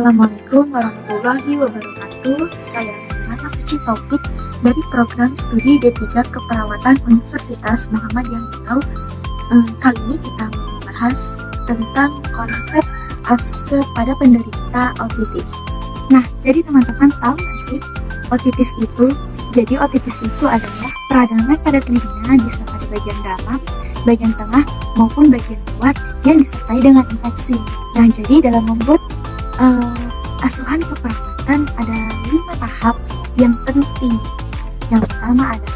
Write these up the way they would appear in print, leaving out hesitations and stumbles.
Assalamualaikum warahmatullahi wabarakatuh. Saya Nana Suci Taufik dari program studi D3 Keperawatan Universitas Muhammadiyah Riau. Kali ini kita membahas tentang konsep ASK pada penderita otitis. Nah, jadi teman-teman tahu nggak sih otitis itu? Jadi otitis itu adalah peradangan pada telinga bisa pada bagian dalam, bagian tengah maupun bagian luar yang disertai dengan infeksi. Nah, jadi dalam membuat asuhan keperawatan ada 5 tahap yang penting. Yang pertama ada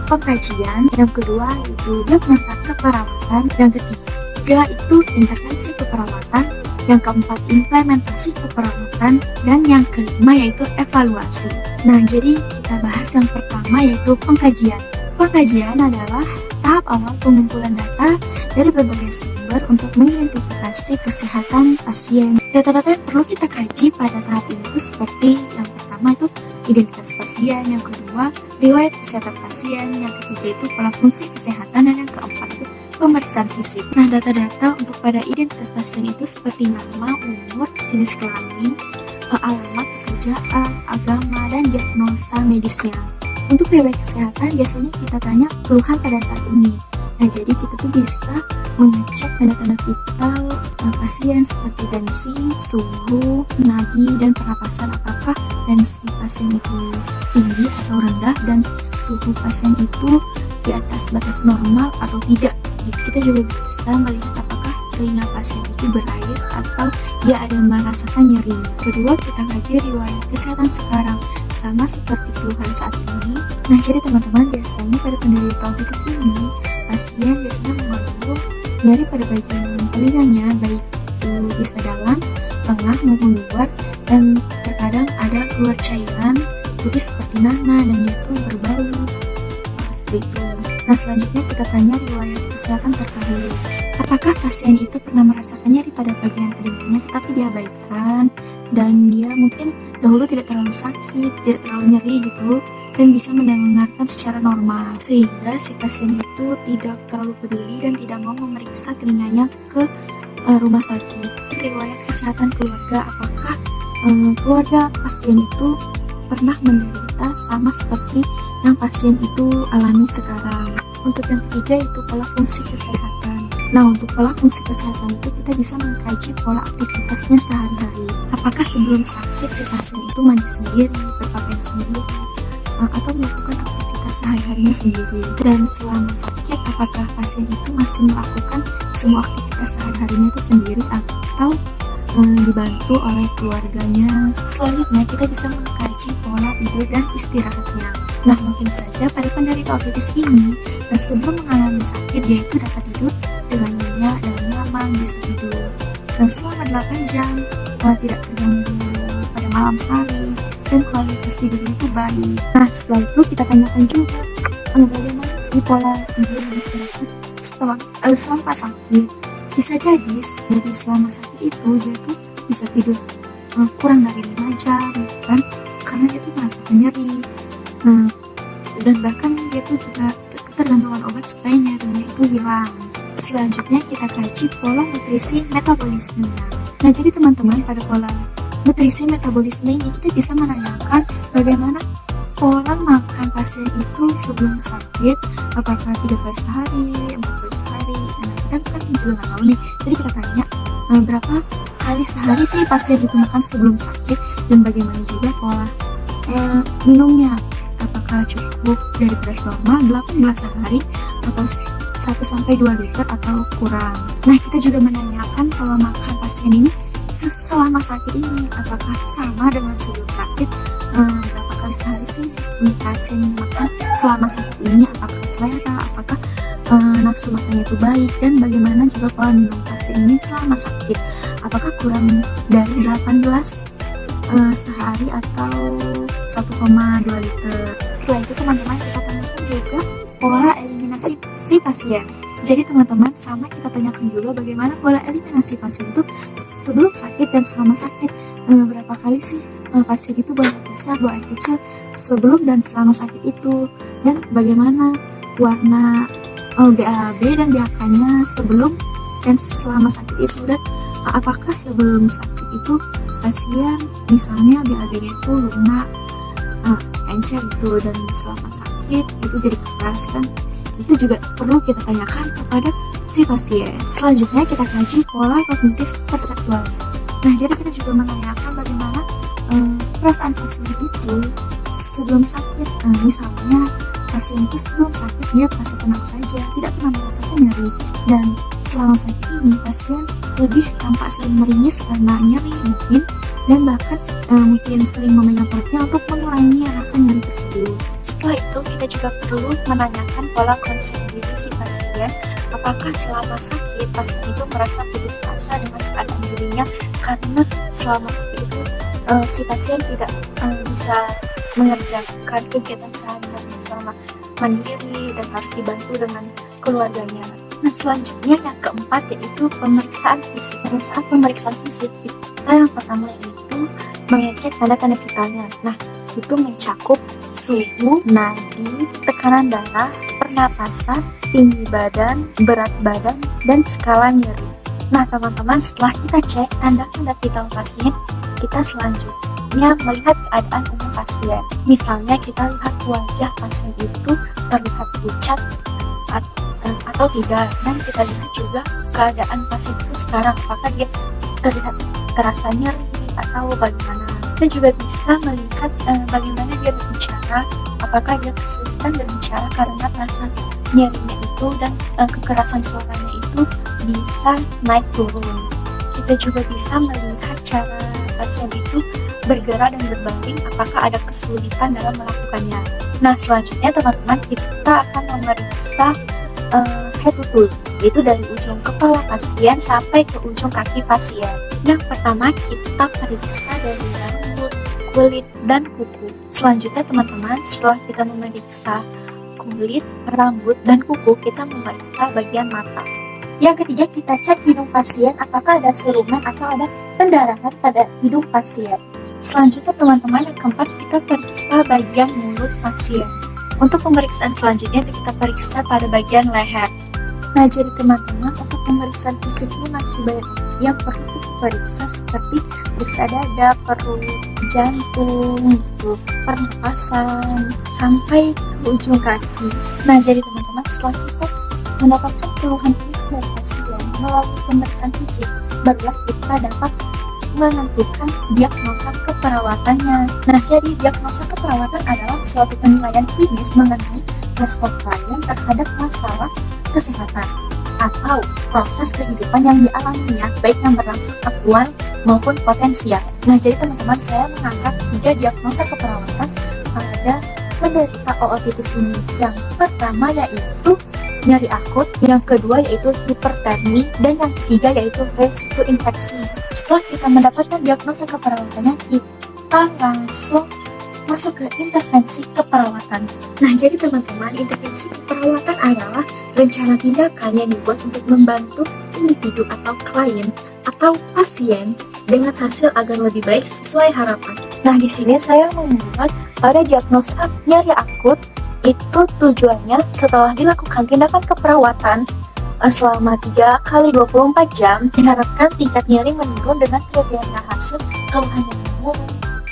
pengkajian, yang kedua itu diagnosa keperawatan, yang ketiga itu intervensi keperawatan, yang keempat implementasi keperawatan, dan yang kelima yaitu evaluasi. Nah, jadi kita bahas yang pertama yaitu pengkajian. Pengkajian adalah tahap awal pengumpulan data dari berbagai sumber untuk mengidentifikasi kesehatan pasien. Data-data yang perlu kita kaji pada tahap ini itu seperti yang pertama itu identitas pasien, yang kedua riwayat kesehatan pasien, yang ketiga itu pola fungsi kesehatan, dan yang keempat itu pemeriksaan fisik. Nah, data-data untuk pada identitas pasien itu seperti nama, umur, jenis kelamin, alamat pekerjaan, agama, dan diagnosa medisnya. Untuk riwayat kesehatan biasanya kita tanya keluhan pada saat ini. Nah, jadi kita tuh bisa mengecek tanda-tanda vital pasien seperti tensi, suhu, nadi, dan pernapasan, apakah tensi pasien itu tinggi atau rendah dan suhu pasien itu di atas batas normal atau tidak. Jadi kita juga bisa melihat apakah telinga pasien itu berair atau dia ada merasakan nyeri. Kedua, kita kaji riwayat kesehatan sekarang sama seperti keluhan saat ini. Nah, jadi teman-teman biasanya pada penderita otitis ini pasien biasanya mengeluh nyeri pada bagian telinganya, baik itu bisa dalam, tengah maupun luar, dan terkadang ada keluar cairan putih seperti nanah dan itu berbau seperti itu. Nah, selanjutnya kita tanya riwayat kesehatan terdahulu. Apakah pasien itu pernah merasakan nyeri pada bagian telinganya tetapi diabaikan dan dia mungkin dahulu tidak terlalu sakit, tidak terlalu nyeri gitu, dan bisa mendengarkan secara normal, sehingga si pasien itu tidak terlalu peduli dan tidak mau memeriksa telinganya ke rumah sakit. Riwayat kesehatan keluarga, apakah keluarga pasien itu pernah menderita sama seperti yang pasien itu alami sekarang. Untuk yang ketiga itu pola fungsi kesehatan. Nah, untuk pola fungsi kesehatan itu kita bisa mengkaji pola aktivitasnya sehari-hari. Apakah sebelum sakit si pasien itu mandi sendiri, berpakaian sendiri, atau melakukan aktivitas sehari-harinya sendiri. Dan selama sakit, apakah pasien itu masih melakukan semua aktivitas sehari-harinya itu sendiri atau dibantu oleh keluarganya. Selanjutnya kita bisa mengkaji pola tidur dan istirahatnya. Nah, mungkin saja pada penderita otitis ini sebelum mengalami sakit dia itu dapat tidur dengan nyenyak dan nyaman, bisa tidur dan selama 8 jam tidak terganggu pada malam hari, dan kualitas tidurnya itu baik. Nah, setelah itu kita tanyakan juga bagaimana sih pola tidur dan istirahat selama sakit. Bisa jadi selama sakit itu dia tuh bisa tidur kurang dari 5 jam kan, karena dia tuh merasakan nyeri. Dan bahkan dia tuh juga ketergantungan obat supaya nyerinya itu hilang. Selanjutnya kita kaji pola nutrisi metabolisme. Nah, jadi teman-teman pada pola nutrisi metabolisme ini kita bisa menanyakan bagaimana pola makan pasien itu sebelum sakit, apakah 3 kali sehari, 4 kali sehari. Nah, kita kan juga nggak tahu nih, jadi kita tanya berapa kali sehari sih pasien itu makan sebelum sakit, dan bagaimana juga pola minumnya, apakah cukup dari beras normal 8 gelas sehari atau 1-2 liter atau kurang. Nah, kita juga menanyakan pola makan pasien ini selama sakit ini, apakah sama dengan sebelum sakit, berapa kali sehari sih pasien makan selama sakit ini, apakah selera, apakah nafsu makannya itu baik, dan bagaimana juga pola minum pasien ini selama sakit, apakah kurang dari 8 gelas sehari atau 1,2 liter. Setelah itu teman-teman kita tanyakan juga pola eliminasi si pasien. Jadi teman-teman sama kita tanyakan juga bagaimana pola eliminasi pasien itu sebelum sakit dan selama sakit. Berapa kali sih pasien itu buang air besar, buang air kecil sebelum dan selama sakit itu, dan bagaimana warna BAB dan BAK-nya sebelum dan selama sakit itu, dan apakah sebelum sakit itu pasien misalnya BAB-nya itu lunak, encer itu, dan selama sakit itu jadi keras kan, itu juga perlu kita tanyakan kepada si pasien. Selanjutnya kita kaji pola kognitif perseptual. Nah, jadi kita juga menanyakan bagaimana perasaan pasien itu sebelum sakit. Misalnya pasien itu sebelum sakit dia merasa tenang saja, tidak pernah merasakan nyeri, dan selama sakit ini pasien lebih tampak sering meringis karena nyeri mungkin, dan bahkan mungkin sering memegang perutnya untuk mengurangi rasa nyeri tersebut. Setelah itu kita juga perlu menanyakan pola konsep diri si pasien. Apakah selama sakit pasien itu merasa putus asa dengan keadaan dirinya, karena selama sakit itu si pasien tidak bisa mengerjakan kegiatan sehari-hari selama mandiri dan harus dibantu dengan keluarganya. Nah, selanjutnya yang keempat yaitu pemeriksaan fisik. Pada saat pemeriksaan fisik, kita yang pertama yaitu mengecek tanda-tanda vitalnya. Nah, itu mencakup suhu, nadi, tekanan darah, pernapasan, tinggi badan, berat badan, dan skala nyeri. Nah, teman-teman, setelah kita cek tanda-tanda vital pasien, kita selanjutnya melihat keadaan umum pasien. Misalnya kita lihat wajah pasien itu terlihat pucat atau tidak, dan kita lihat juga keadaan pasien itu sekarang, apakah dia terlihat terasa nyeri atau bagaimana. Kita juga bisa melihat bagaimana dia berbicara, apakah dia kesulitan berbicara karena rasa nyerinya itu, dan kekerasan suaranya itu bisa naik turun. Kita juga bisa melihat cara pasien itu bergerak dan berbaring, apakah ada kesulitan dalam melakukannya. Nah, selanjutnya teman-teman, kita akan memeriksa head to toe, yaitu dari ujung kepala pasien sampai ke ujung kaki pasien. Yang pertama kita periksa dari rambut, kulit, dan kuku. Selanjutnya teman-teman, setelah kita memeriksa kulit, rambut, dan kuku, kita memeriksa bagian mata. Yang ketiga, kita cek hidung pasien, apakah ada serumen atau ada pendarahan pada hidung pasien. Selanjutnya teman-teman, yang keempat, kita periksa bagian mulut pasien. Untuk pemeriksaan selanjutnya kita periksa pada bagian leher. Nah, jadi teman-teman, untuk pemeriksaan fisik ini masih banyak yang perlu kita periksa, seperti periksa dada, perut, jantung, gitu, pernapasan, sampai ke ujung kaki. Nah, jadi teman-teman, setelah kita mendapatkan keluhan dari pasien melalui pemeriksaan fisik, barulah kita dapat menentukan diagnosa keperawatannya. Nah, jadi diagnosa keperawatan adalah suatu penilaian klinis mengenai respon klien terhadap masalah kesehatan atau proses kehidupan yang dialaminya, baik yang berlangsung aktual maupun potensial. Nah, jadi teman-teman, saya mengangkat 3 diagnosa keperawatan pada penderita ootitis ini. Yang pertama yaitu nyeri akut, yang kedua yaitu hipertermi, dan yang ketiga yaitu resiko infeksi. Setelah kita mendapatkan diagnosa keperawatannya, kita langsung masuk ke intervensi keperawatan. Nah, jadi teman-teman, intervensi keperawatan adalah rencana tindakan yang dibuat untuk membantu individu atau klien atau pasien dengan hasil agar lebih baik sesuai harapan. Nah, di sini saya membuat pada diagnosa nyeri akut, itu tujuannya setelah dilakukan tindakan keperawatan selama 3 kali 24 jam, diharapkan tingkat nyeri menurun dengan kriteria hasil keluhan yang menurun,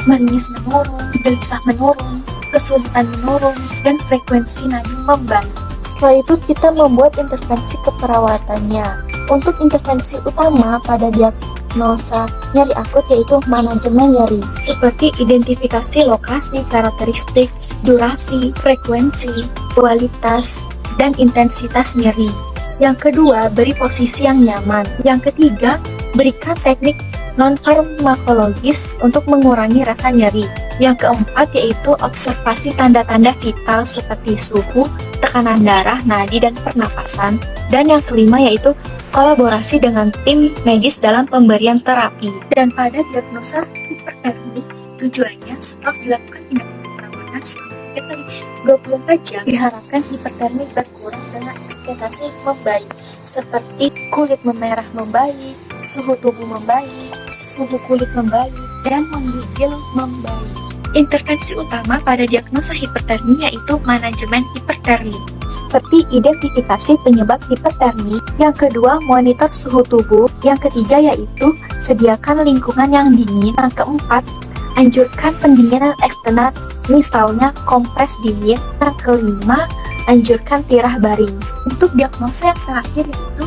meringis menurun, gelisah menurun, kesulitan menurun, dan frekuensi nadi membaik. Setelah itu kita membuat intervensi keperawatannya. Untuk intervensi utama pada diagnosa nyeri akut yaitu manajemen nyeri, seperti identifikasi lokasi, karakteristik, durasi, frekuensi, kualitas, dan intensitas nyeri. Yang kedua, beri posisi yang nyaman. Yang ketiga, berikan teknik non-farmakologis untuk mengurangi rasa nyeri. Yang keempat yaitu observasi tanda-tanda vital seperti suhu, tekanan darah, nadi, dan pernapasan. Dan yang kelima yaitu kolaborasi dengan tim medis dalam pemberian terapi. Dan pada diagnosa hipertermi, tujuannya setelah dilakukan tindakan perawatan selama 3 kali 24 jam, diharapkan hipertermi berkurang dengan ekspektasi membaik, seperti kulit memerah membaik, suhu tubuh membaik, suhu kulit membaik, dan menggigil membaik. Intervensi utama pada diagnosa hipertermi yaitu manajemen hipertermi, seperti identifikasi penyebab hipertermi. Yang kedua, monitor suhu tubuh. Yang ketiga yaitu sediakan lingkungan yang dingin. Yang keempat, anjurkan pendinginan eksternal, misalnya kompres dingin. Yang kelima, anjurkan tirah baring. Untuk diagnosa yang terakhir yaitu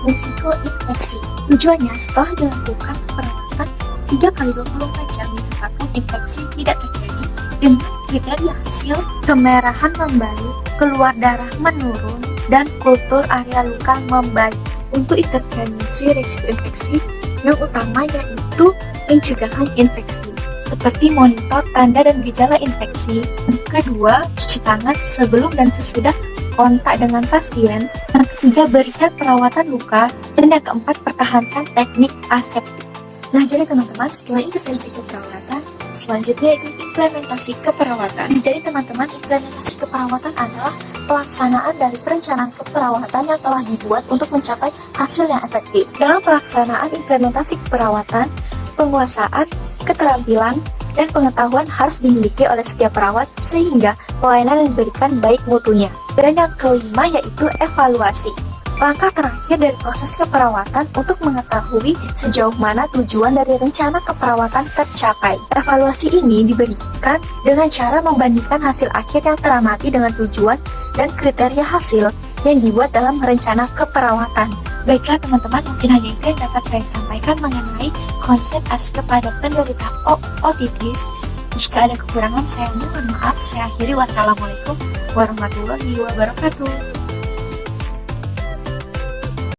risiko infeksi. Tujuannya setelah dilakukan perawatan 3 kali 24 jam dinyatakan infeksi tidak terjadi dengan kriteria hasil kemerahan membaik, keluar darah menurun, dan kultur area luka membaik. Untuk intervensi risiko infeksi yang utama yaitu pencegahan infeksi, seperti monitor tanda dan gejala infeksi. Yang kedua, cuci tangan sebelum dan sesudah kontak dengan pasien. Yang ketiga, berikan perawatan luka. Dan yang keempat, pertahankan teknik aseptik. Nah, jadi teman-teman, setelah intervensi keperawatan, selanjutnya itu implementasi keperawatan. Jadi teman-teman, implementasi keperawatan adalah pelaksanaan dari perencanaan keperawatan yang telah dibuat untuk mencapai hasil yang efektif. Dalam pelaksanaan implementasi keperawatan, penguasaan, keterampilan, dan pengetahuan harus dimiliki oleh setiap perawat sehingga pelayanan yang diberikan baik mutunya. Dan yang kelima yaitu evaluasi. Langkah terakhir dari proses keperawatan untuk mengetahui sejauh mana tujuan dari rencana keperawatan tercapai. Evaluasi ini diberikan dengan cara membandingkan hasil akhir yang teramati dengan tujuan dan kriteria hasil yang dibuat dalam rencana keperawatan. Baiklah teman-teman, mungkin hanya itu yang dapat saya sampaikan mengenai konsep AS kepada penderita otitis. Jika ada kekurangan, saya mohon maaf. Saya akhiri. Wassalamualaikum warahmatullahi wabarakatuh.